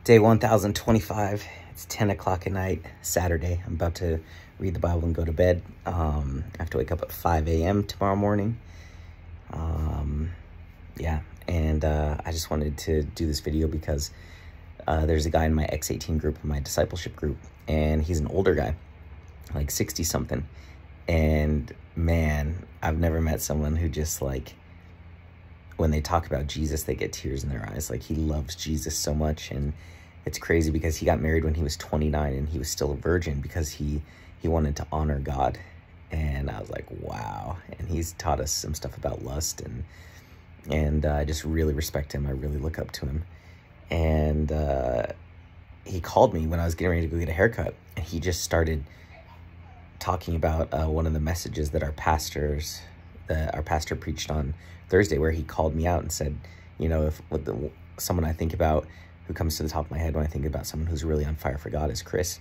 Day 1025. It's 10 o'clock at night, Saturday. I'm about to read the Bible and go to bed. I have to wake up at 5 a.m. tomorrow morning. Yeah, and I just wanted to do this video because there's a guy in my X18 group, my discipleship group, and he's an older guy, like 60-something. And man, I've never met someone who just like, when they talk about Jesus, they get tears in their eyes. Like, he loves Jesus so much. And it's crazy because he got married when he was 29 and he was still a virgin because he wanted to honor God. And I was like, wow. And he's taught us some stuff about lust, and I just really respect him. I really look up to him. And he called me when I was getting ready to go get a haircut, and he just started talking about one of the messages that our pastor preached on Thursday, where he called me out and said, you know, if someone I think about who comes to the top of my head when I think about someone who's really on fire for God is Chris.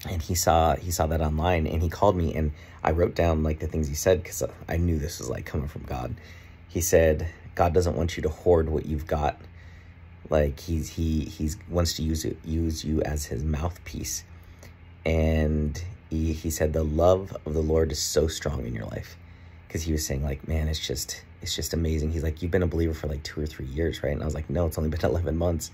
And he saw that online, and he called me, and I wrote down like the things he said because I knew this was like coming from God. He said, God doesn't want you to hoard what you've got. Like, he wants to use you as his mouthpiece. And he said the love of the Lord is so strong in your life. Because he was saying, like, man, it's just amazing. He's like, you've been a believer for like 2 or 3 years, right? And I was like, no, it's only been 11 months.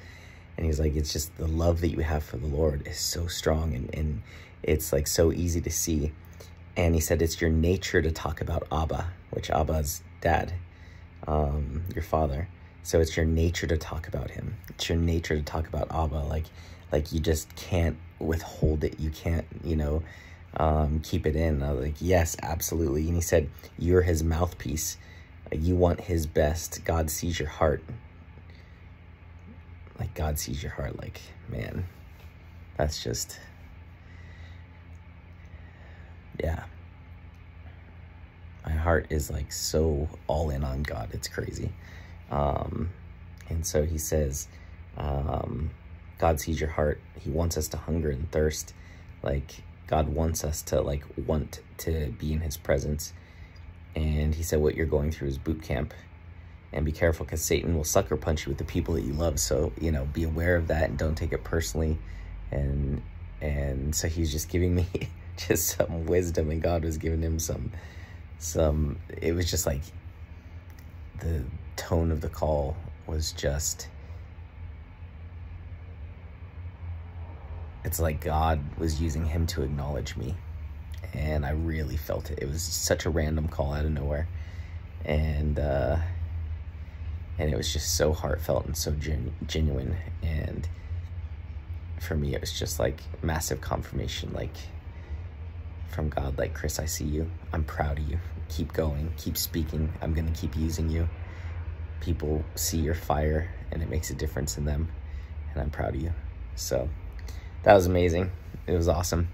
And he's like, it's just the love that you have for the Lord is so strong, and it's like so easy to see. And he said, it's your nature to talk about Abba, which Abba's dad, your father. So it's your nature to talk about him. It's your nature to talk about Abba. Like you just can't withhold it. You can't, you know, keep it in. I was like, yes, absolutely. And he said, you're his mouthpiece. You want his best. God sees your heart. Like, God sees your heart. Like, man, that's just, yeah. My heart is like so all in on God. It's crazy. And so he says, God sees your heart. He wants us to hunger and thirst. Like, God wants us to want to be in his presence. And he said, what you're going through is boot camp. And be careful, because Satan will sucker punch you with the people that you love. So, you know, be aware of that and don't take it personally. And so he's just giving me just some wisdom, and God was giving him some, it was just like the tone of the call was just, it's like God was using him to acknowledge me. And I really felt it. It was such a random call out of nowhere. And it was just so heartfelt and so genuine. And for me, it was just like massive confirmation, like from God, like, Chris, I see you. I'm proud of you. Keep going. Keep speaking. I'm going to keep using you. People see your fire, and it makes a difference in them. And I'm proud of you. So that was amazing. It was awesome.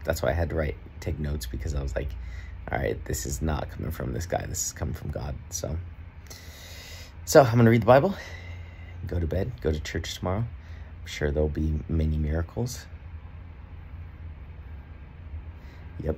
That's why I had to take notes, because I was like, all right, this is not coming from this guy. This is coming from God. So I'm going to read the Bible, go to bed, go to church tomorrow. I'm sure there'll be many miracles. Yep.